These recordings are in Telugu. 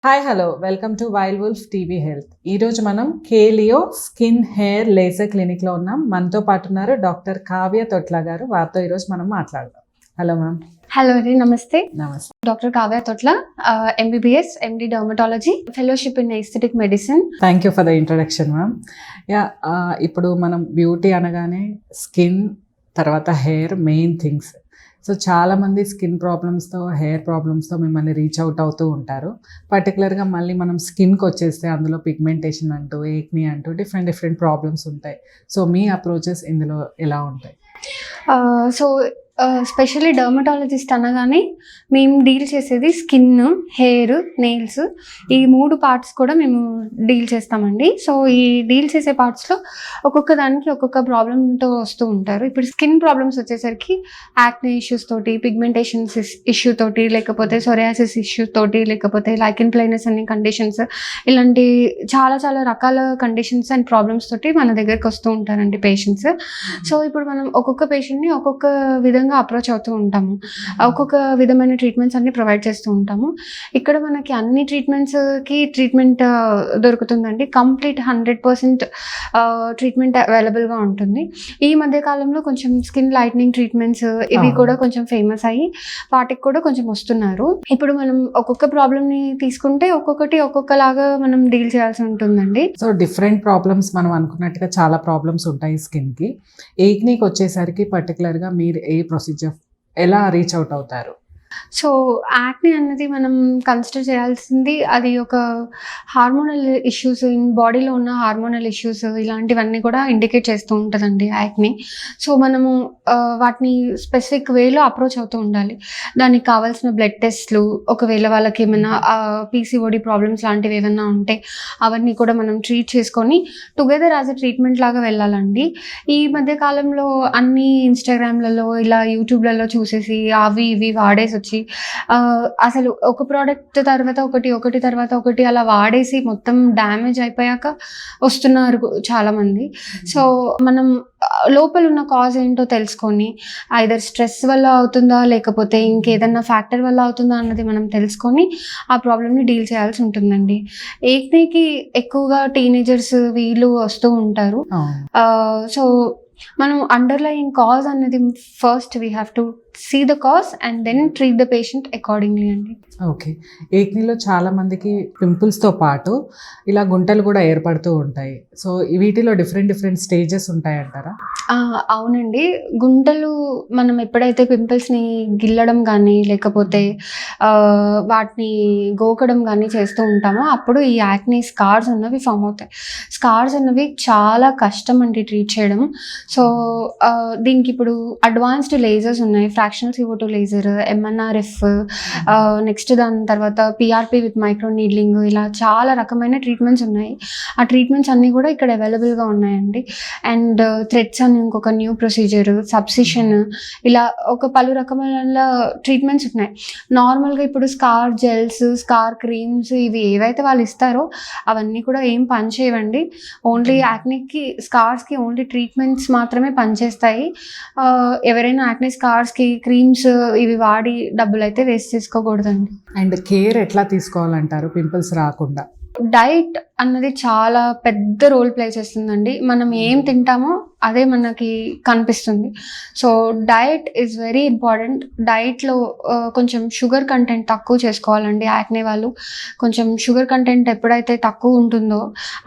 Hi hello welcome to wild wolf TV health. ఈరోజు మనం కేలియో స్కిన్ హెయిర్ లేజర్ క్లినిక్లో ఉన్నాం. మనతో పాటు ఉన్నారు డాక్టర్ కావ్య తొట్ల గారు. వారితో ఈరోజు మనం మాట్లాడదాం. Hello ma'am. హలో అండి, నమస్తే. నమస్తే. Doctor Kavya Thotla, MBBS, MD dermatology, fellowship in aesthetic medicine. Thank you for the introduction ma'am. ఇప్పుడు మనం బ్యూటీ అనగానే స్కిన్ తర్వాత హెయిర్ మెయిన్ థింగ్స్. సో చాలామంది స్కిన్ ప్రాబ్లమ్స్తో హెయిర్ ప్రాబ్లమ్స్తో మిమ్మల్ని రీచ్ అవుట్ అవుతూ ఉంటారు. పర్టికులర్గా మళ్ళీ మనం స్కిన్కి వచ్చేస్తే అందులో పిగ్మెంటేషన్ అంటూ ఏక్నీ అంటూ డిఫరెంట్ ప్రాబ్లమ్స్ ఉంటాయి. సో మీ అప్రోచెస్ ఇందులో ఎలా ఉంటాయి? సో స్పెషల్లీ డర్మటాలజిస్ట్ అనగానే మేము డీల్ చేసేది స్కిన్, హెయిర్, నెయిల్స్, ఈ 3 పార్ట్స్ కూడా మేము డీల్ చేస్తామండి. సో ఈ డీల్ చేసే పార్ట్స్లో ఒక్కొక్క దానికి ఒక్కొక్క ప్రాబ్లంతో వస్తూ ఉంటారు. ఇప్పుడు స్కిన్ ప్రాబ్లమ్స్ వచ్చేసరికి యాక్నే ఇష్యూస్ తోటి, పిగ్మెంటేషన్స్ ఇష్యూ తోటి, లేకపోతే సొరియాసిస్ ఇష్యూ తోటి, లేకపోతే లైకెన్ ప్లైనస్ అనే కండిషన్స్, ఇలాంటి చాలా రకాల కండిషన్స్ అండ్ ప్రాబ్లమ్స్ తోటి మన దగ్గరికి వస్తూ ఉంటారండి పేషెంట్స్. సో ఇప్పుడు మనం ఒక్కొక్క పేషెంట్ని ఒక్కొక్క విధంగా అప్రోచ్ అవుతూ ఉంటాము. ఒక్కొక్క విధమైన ట్రీట్మెంట్స్ అన్ని ప్రొవైడ్ చేస్తూ ఉంటాము. ఇక్కడ మనకి అన్ని ట్రీట్మెంట్స్కి ట్రీట్మెంట్ దొరుకుతుందండి. కంప్లీట్ 100% ట్రీట్మెంట్ అవైలబుల్గా ఉంటుంది. ఈ మధ్య కాలంలో కొంచెం స్కిన్ లైట్నింగ్ ట్రీట్మెంట్స్ ఇవి కూడా కొంచెం ఫేమస్ అయ్యి వాటికి కూడా కొంచెం వస్తున్నారు. ఇప్పుడు మనం ఒక్కొక్క ప్రాబ్లమ్ని తీసుకుంటే ఒక్కొక్కలాగా మనం డీల్ చేయాల్సి ఉంటుందండి. సో డిఫరెంట్ ప్రాబ్లమ్స్ మనం అనుకున్నట్టుగా చాలా ప్రాబ్లమ్స్ ఉంటాయి స్కిన్కి. ఏక్నీకి వచ్చేసరికి పర్టికులర్గా మీరు ఏ ప్రొసీజర్ ఎలా రీచ్ అవుట్ అవుతారు? సో యాక్నే అన్నది మనం కన్సిడర్ చేయాల్సింది అది ఒక హార్మోనల్ ఇష్యూస్, ఇన్ బాడీలో ఉన్న హార్మోనల్ ఇష్యూస్ ఇలాంటివన్నీ కూడా ఇండికేట్ చేస్తూ ఉంటుందండి యాక్నే. సో మనము వాటిని స్పెసిఫిక్ వేలో అప్రోచ్ అవుతూ ఉండాలి. దానికి కావాల్సిన బ్లడ్ టెస్ట్లు, ఒకవేళ వాళ్ళకి ఏమైనా పీసీఓడి ప్రాబ్లమ్స్ లాంటివి ఏమైనా ఉంటే అవన్నీ కూడా మనం ట్రీట్ చేసుకొని టుగెదర్ యాజ్ ఎ ట్రీట్మెంట్ లాగా వెళ్ళాలండి. ఈ మధ్య కాలంలో అన్ని ఇన్స్టాగ్రామ్లలో ఇలా యూట్యూబ్లలో చూసేసి అవి ఇవి వాడేసి వచ్చి అసలు ఒక ప్రోడక్ట్ తర్వాత ఒకటి అలా వాడేసి మొత్తం డ్యామేజ్ అయిపోయాక వస్తున్నారు చాలామంది. సో మనం లోపల ఉన్న కాజ్ ఏంటో తెలుసుకొని ఐదర్ స్ట్రెస్ వల్ల అవుతుందా లేకపోతే ఇంకేదన్నా ఫ్యాక్టర్ వల్ల అవుతుందా అన్నది మనం తెలుసుకొని ఆ ప్రాబ్లమ్ని డీల్ చేయాల్సి ఉంటుందండి. ఏక్నేకి ఎక్కువగా టీనేజర్స్ వీళ్ళు వస్తూ ఉంటారు. సో మనం అండర్లయింగ్ కాజ్ అన్నది first we have to see the cause and then treat the patient accordingly అండి. ఓకే. ఏక్నీలో చాలా మందికి పింపుల్స్తో పాటు ఇలా గుంటలు కూడా ఏర్పడుతూ ఉంటాయి. సో వీటిలో డిఫరెంట్ స్టేజెస్ ఉంటాయంటారా? అవునండి. గుంటలు మనం ఎప్పుడైతే పింపుల్స్ని గిల్లడం కానీ లేకపోతే వాటిని గోకడం కానీ చేస్తూ ఉంటామో అప్పుడు ఈ యాక్నే స్కార్స్ అన్నవి ఫామ్ అవుతాయి. స్కార్స్ అన్నవి చాలా కష్టం అండి ట్రీట్ చేయడం. సో దీనికి ఇప్పుడు అడ్వాన్స్డ్ లేజర్స్ ఉన్నాయి. Fractional CO2 laser, MNRF, next దాని తర్వాత PRP విత్ మైక్రో నీడ్లింగ్, ఇలా చాలా రకమైన ట్రీట్మెంట్స్ ఉన్నాయి. ఆ ట్రీట్మెంట్స్ అన్నీ కూడా ఇక్కడ అవైలబుల్గా ఉన్నాయండి. అండ్ థ్రెడ్స్ అని ఇంకొక న్యూ ప్రొసీజర్, సబ్సిషన్, ఇలా ఒక పలు రకమైన ట్రీట్మెంట్స్ ఉన్నాయి. నార్మల్గా ఇప్పుడు స్కార్ జెల్స్, స్కార్ క్రీమ్స్ ఇవి ఏవైతే వాళ్ళు ఇస్తారో అవన్నీ కూడా ఏం పనిచేయవండి. ఓన్లీ యాక్నేకి స్కార్స్కి ఓన్లీ ట్రీట్మెంట్స్ మాత్రమే పనిచేస్తాయి. ఎవరైనా యాక్నే స్కార్స్కి క్రీమ్స్ ఇవి వాడి డబ్బులు అయితే వేస్ట్ చేసుకోకూడదండి. అండ్ కేర్ ఎట్లా తీసుకోవాలంటారు పింపుల్స్ రాకుండా? డైట్ అన్నది చాలా పెద్ద రోల్ ప్లే చేస్తుందండి. మనం ఏం తింటామో అదే మనకి కనిపిస్తుంది. So diet is very important. డైట్లో కొంచెం షుగర్ కంటెంట్ తక్కువ చేసుకోవాలండి. యాక్నే వాళ్ళు కొంచెం షుగర్ కంటెంట్ ఎప్పుడైతే తక్కువ ఉంటుందో,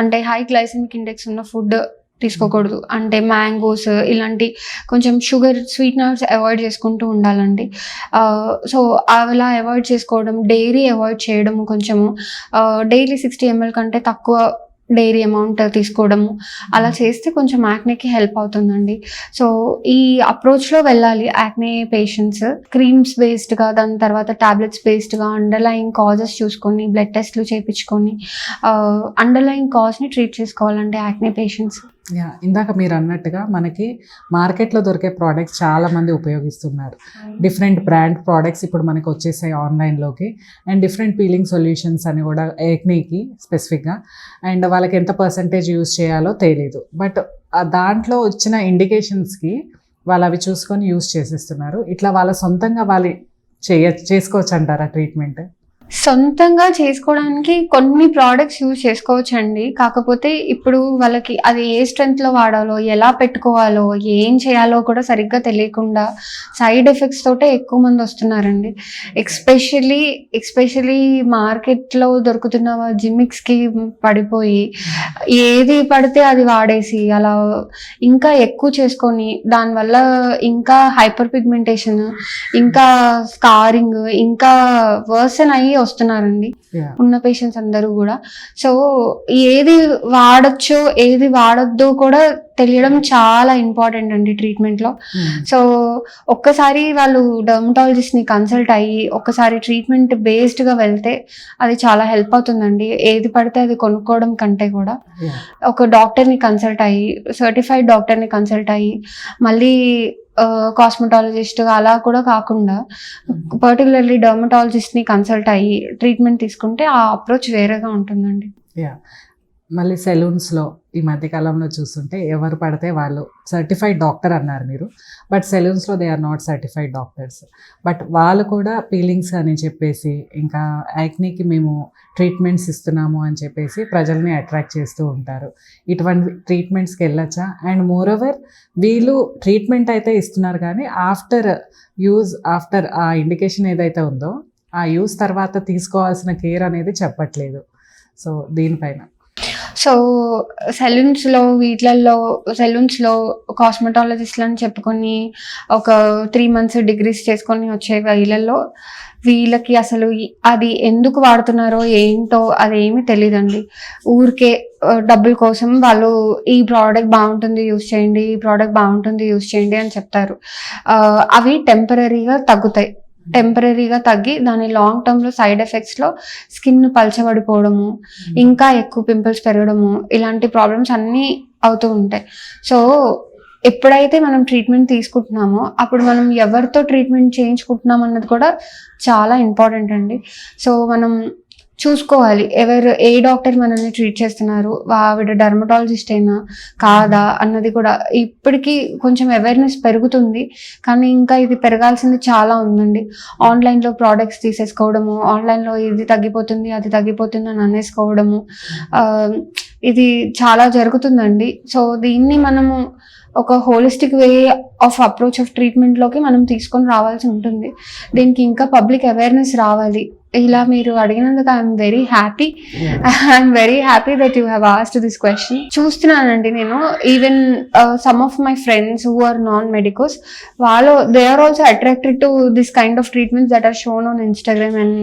అంటే హై గ్లైసెమిక్ ఇండెక్స్ ఉన్న ఫుడ్ తీసుకోకూడదు. అంటే మ్యాంగోస్ ఇలాంటి కొంచెం షుగర్ స్వీట్నర్స్ అవాయిడ్ చేసుకుంటూ ఉండాలండి. సో అలా అవాయిడ్ చేసుకోవడం, డైరీ అవాయిడ్ చేయడం, కొంచెము డైలీ 60 ml కంటే తక్కువ డైరీ అమౌంట్ తీసుకోవడము, అలా చేస్తే కొంచెం యాక్నేకి హెల్ప్ అవుతుందండి. సో ఈ అప్రోచ్లో వెళ్ళాలి యాక్నే పేషెంట్స్. క్రీమ్స్ బేస్డ్గా, దాని తర్వాత టాబ్లెట్స్ బేస్డ్గా అండర్లయింగ్ కాజెస్ చూసుకొని బ్లడ్ టెస్ట్లు చేయించుకొని అండర్లయింగ్ కాజ్ని ట్రీట్ చేసుకోవాలండి యాక్నే పేషెంట్స్. ఇందాక మీరు అన్నట్టుగా మనకి మార్కెట్లో దొరికే ప్రోడక్ట్స్ చాలామంది ఉపయోగిస్తున్నారు. డిఫరెంట్ బ్రాండ్ ప్రోడక్ట్స్ ఇప్పుడు మనకి వచ్చేసాయి ఆన్లైన్లోకి. అండ్ డిఫరెంట్ పీలింగ్ సొల్యూషన్స్ అని కూడా ఏక్నీకి స్పెసిఫిక్గా. అండ్ వాళ్ళకి ఎంత పర్సంటేజ్ యూజ్ చేయాలో తెలీదు. బట్ దాంట్లో వచ్చిన ఇండికేషన్స్కి వాళ్ళు అవి చూసుకొని యూజ్ చేసేస్తున్నారు. ఇట్లా వాళ్ళ సొంతంగా వాళ్ళు చేసుకోవచ్చు అంటారా ట్రీట్మెంట్? సొంతంగా చేసుకోవడానికి కొన్ని ప్రోడక్ట్స్ యూజ్ చేసుకోవచ్చండి. కాకపోతే ఇప్పుడు వాళ్ళకి అది ఏ స్ట్రెంగ్త్‌లో వాడాలో, ఎలా పెట్టుకోవాలో, ఏం చేయాలో కూడా సరిగ్గా తెలియకుండా సైడ్ ఎఫెక్ట్స్ తోటే ఎక్కువ మంది వస్తున్నారండి. ఎస్పెషల్లీ మార్కెట్‌లో దొరుకుతున్న జిమ్మిక్స్‌కి పడిపోయి ఏది పడితే అది వాడేసి అలా ఇంకా ఎక్కువ చేసుకొని దానివల్ల ఇంకా హైపర్ పిగ్మెంటేషన్, ఇంకా స్కారింగ్, ఇంకా వర్సన్ అయ్యి వస్తున్నారండి Yeah. ఉన్న పేషెంట్స్ అందరూ కూడా. సో ఏది వాడచ్చో ఏది వాడొద్దో కూడా తెలియడం చాలా ఇంపార్టెంట్ అండి ట్రీట్మెంట్లో. సో ఒక్కసారి వాళ్ళు డర్మటాలజిస్ట్ని కన్సల్ట్ అయ్యి ఒక్కసారి ట్రీట్మెంట్ బేస్డ్గా వెళ్తే అది చాలా హెల్ప్ అవుతుందండి. ఏది పడితే అది కొనుక్కోవడం కంటే కూడా Yeah. ఒక డాక్టర్ని కన్సల్ట్ అయ్యి, సర్టిఫైడ్ డాక్టర్ని కన్సల్ట్ అయ్యి, మళ్ళీ కాస్మెటాలజిస్ట్ అలా కూడా కాకుండా పర్టికులర్లీ డర్మటాలజిస్ట్ని కన్సల్ట్ అయ్యి ట్రీట్మెంట్ తీసుకుంటే ఆ అప్రోచ్ వేరేగా ఉంటుందండి. యా, మళ్ళీ సెలూన్స్లో ఈ మధ్యకాలంలో చూస్తుంటే ఎవరు పడితే వాళ్ళు సర్టిఫైడ్ డాక్టర్ అన్నారు మీరు, బట్ సెలూన్స్లో they are not certified doctors. But వాళ్ళు కూడా పీలింగ్స్ అని చెప్పేసి ఇంకా యాక్నీకి మేము ట్రీట్మెంట్స్ ఇస్తున్నాము అని చెప్పేసి ప్రజల్ని అట్రాక్ట్ చేస్తూ ఉంటారు. ఇటువంటి ట్రీట్మెంట్స్కి వెళ్ళొచ్చా? అండ్ మోరోవర్ వీళ్ళు ట్రీట్మెంట్ అయితే ఇస్తున్నారు కానీ ఆఫ్టర్ ఆ ఇండికేషన్ ఏదైతే ఉందో ఆ యూజ్ తర్వాత తీసుకోవాల్సిన కేర్ అనేది చెప్పట్లేదు. సో దీనిపైన సో సెలూన్స్లో కాస్మెటాలజిస్ట్లు అని చెప్పుకొని ఒక 3 months డిగ్రీస్ చేసుకొని వచ్చే వీళ్ళకి అసలు అది ఎందుకు వాడుతున్నారో ఏంటో అదేమీ తెలియదండి. ఊరికే డబ్బుల కోసం వాళ్ళు ఈ ప్రోడక్ట్ బాగుంటుంది యూజ్ చేయండి, ఈ ప్రోడక్ట్ బాగుంటుంది యూజ్ చేయండి అని చెప్తారు. అవి టెంపరీగా తగ్గి దాని లాంగ్ టర్మ్లో సైడ్ ఎఫెక్ట్స్లో స్కిన్ పలచబడిపోవడము, ఇంకా ఎక్కువ పింపుల్స్ పెరగడము, ఇలాంటి ప్రాబ్లమ్స్ అన్నీ అవుతూ ఉంటాయి. సో ఎప్పుడైతే మనం ట్రీట్మెంట్ తీసుకుంటున్నామో అప్పుడు మనం ఎవరితో ట్రీట్మెంట్ చేయించుకుంటున్నాం అన్నది కూడా చాలా ఇంపార్టెంట్ అండి. సో మనం చూసుకోవాలి ఏ డాక్టర్ మనల్ని ట్రీట్ చేస్తున్నారు, ఆవిడ డర్మటాలజిస్ట్ అయినా కాదా అన్నది కూడా. ఇప్పటికీ కొంచెం అవేర్నెస్ పెరుగుతుంది కానీ ఇంకా ఇది పెరగాల్సింది చాలా ఉందండి. ఆన్లైన్లో ప్రోడక్ట్స్ తీసేసుకోవడము, ఆన్లైన్లో ఇది తగ్గిపోతుంది అది తగ్గిపోతుంది అని అనేసుకోవడము, ఇది చాలా జరుగుతుందండి. సో దీన్ని మనము ఒక holistic way of approach of ట్రీట్మెంట్లోకి మనం తీసుకొని రావాల్సి ఉంటుంది. దీనికి ఇంకా పబ్లిక్ అవేర్నెస్ రావాలి. ఇలా మీరు అడిగినందుకు I'm very happy that you have asked this question. చూస్తున్నానండి నేను even some of my friends who are non medicos, they are also attracted to this kind of treatments that are shown on Instagram and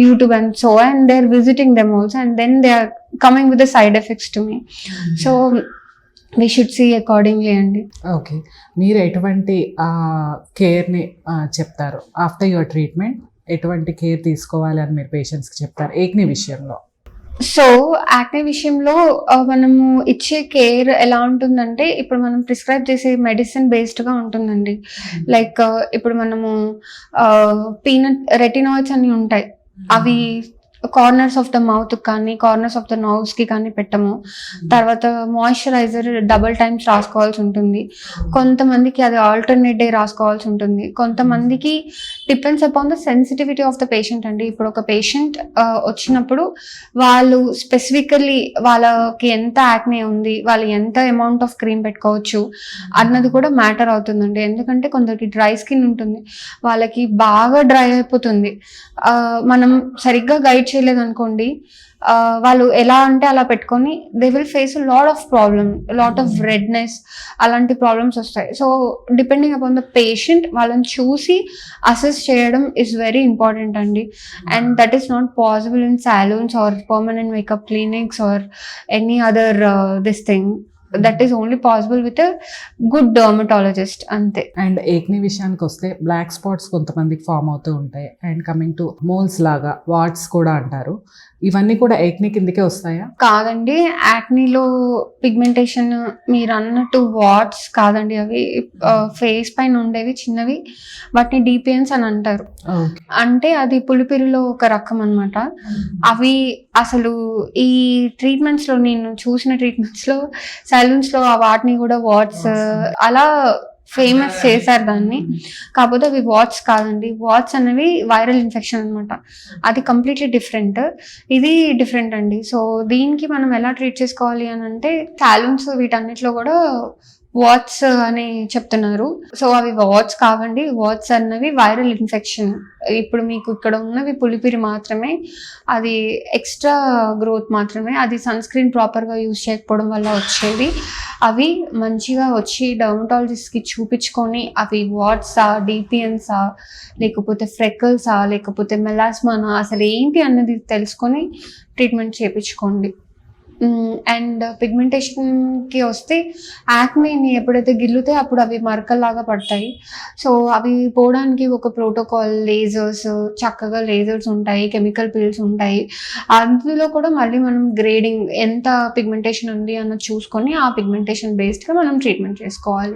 YouTube and so on, and they are visiting them also and then they are coming with the side effects to me. So we should see accordingly అండి. ఓకే, మీరు ఎటువంటి కేర్ని చెప్తారు ఆఫ్టర్ యువర్ ట్రీట్మెంట్? ఎటువంటి కేర్ తీసుకోవాలి అని మీరు పేషెంట్స్కి చెప్తారు యాక్నీ విషయంలో? సో యాక్నీ విషయంలో మనము ఇచ్చే కేర్ ఎలా ఉంటుందంటే, ఇప్పుడు మనం ప్రిస్క్రైబ్ చేసే మెడిసిన్ బేస్డ్గా ఉంటుందండి. లైక్ ఇప్పుడు మనము పీనట్ రెటినాయిడ్స్ అని ఉంటాయి, అవి కార్నర్స్ ఆఫ్ ద మౌత్ కానీ కార్నర్స్ ఆఫ్ ద నోస్కి కానీ పెట్టము. తర్వాత మాయిశ్చరైజర్ డబుల్ టైమ్స్ రాసుకోవాల్సి ఉంటుంది. కొంతమందికి అది ఆల్టర్నేట్ డే రాసుకోవాల్సి ఉంటుంది. కొంతమందికి depends upon the sensitivity of the patient అండి. ఇప్పుడు ఒక పేషెంట్ వచ్చినప్పుడు వాళ్ళు స్పెసిఫికల్లీ వాళ్ళకి ఎంత యాక్నే ఉంది, వాళ్ళు ఎంత అమౌంట్ ఆఫ్ క్రీమ్ పెట్టుకోవచ్చు అన్నది కూడా మ్యాటర్ అవుతుందండి. ఎందుకంటే కొందరికి డ్రై స్కిన్ ఉంటుంది, వాళ్ళకి బాగా డ్రై అయిపోతుంది. మనం సరిగ్గా గైడ్ చేయలేదు అనుకోండి, వాళ్ళు ఎలా అంటే అలా పెట్టుకొని they will face lot of redness, అలాంటి ప్రాబ్లమ్స్ వస్తాయి. So depending upon the patient వాళ్ళని చూసి అసెస్ చేయడం ఇస్ వెరీ ఇంపార్టెంట్ అండి. And that is not possible in salons or permanent makeup clinics or any other this thing. That is only possible with a good dermatologist, అంతే. అండ్ ఏక్నీ విషయానికి వస్తే బ్లాక్ స్పాట్స్ కొంతమందికి ఫామ్ అవుతూ ఉంటాయి, అండ్ కమింగ్ టు మోల్స్ లాగా వాట్స్ కూడా అంటారు. ఇవన్నీ కూడా ఏక్నీ కిందకే వస్తాయా? కాదండి, యాక్నీలో పిగ్మెంటేషన్ మీరు అన్నట్టు వాట్స్ కాదండి, అవి ఫేస్ పైన ఉండేవి చిన్నవి, వాటిని డిపిఎన్స్ అని అంటారు. అంటే అది పులిపిరిలో ఒక రకం అనమాట. అవి అసలు ఈ ట్రీట్మెంట్స్లో నేను చూసిన ట్రీట్మెంట్స్లో సెలూన్స్లో వాటిని కూడా వాట్స్ అలా ఫేమస్ చేశారు దాన్ని. కాకపోతే అవి వాట్స్ కాదండి. వాట్స్ అనేవి వైరల్ ఇన్ఫెక్షన్ అనమాట. అది కంప్లీట్లీ డిఫరెంట్, ఇది డిఫరెంట్ అండి. సో దీనికి మనం ఎలా ట్రీట్ చేసుకోవాలి అని అంటే టాలూన్స్ వీటన్నిటిలో కూడా వాట్స్ అని చెప్తున్నారు. సో అవి వాట్స్ కావండి. వాట్స్ అన్నవి వైరల్ ఇన్ఫెక్షన్. ఇప్పుడు మీకు ఇక్కడ ఉన్నవి పులిపిరి మాత్రమే, అది ఎక్స్ట్రా గ్రోత్ మాత్రమే. అది సన్ స్క్రీన్ ప్రాపర్గా యూజ్ చేయకపోవడం వల్ల వచ్చేది. అవి మంచిగా వచ్చి డర్మటాలజిస్ట్కి చూపించుకొని అవి వాట్సా, డిపిఎన్సా, లేకపోతే ఫ్రెకల్సా, లేకపోతే మెలాస్మానా, అసలు ఏంటి అన్నది తెలుసుకొని ట్రీట్మెంట్ చేయించుకోండి. అండ్ పిగ్మెంటేషన్కి వస్తే యాక్నేని ఎప్పుడైతే గిల్లుతే అప్పుడు అవి మరకల్లాగా పడతాయి. సో అవి పోవడానికి ఒక ప్రోటోకాల్, లేజర్స్, చక్కగా లేజర్స్ ఉంటాయి, కెమికల్ పిల్స్ ఉంటాయి. అందులో కూడా మళ్ళీ మనం గ్రేడింగ్ ఎంత పిగ్మెంటేషన్ ఉంది అన్నది చూసుకొని ఆ పిగ్మెంటేషన్ బేస్డ్గా మనం ట్రీట్మెంట్ చేసుకోవాలి.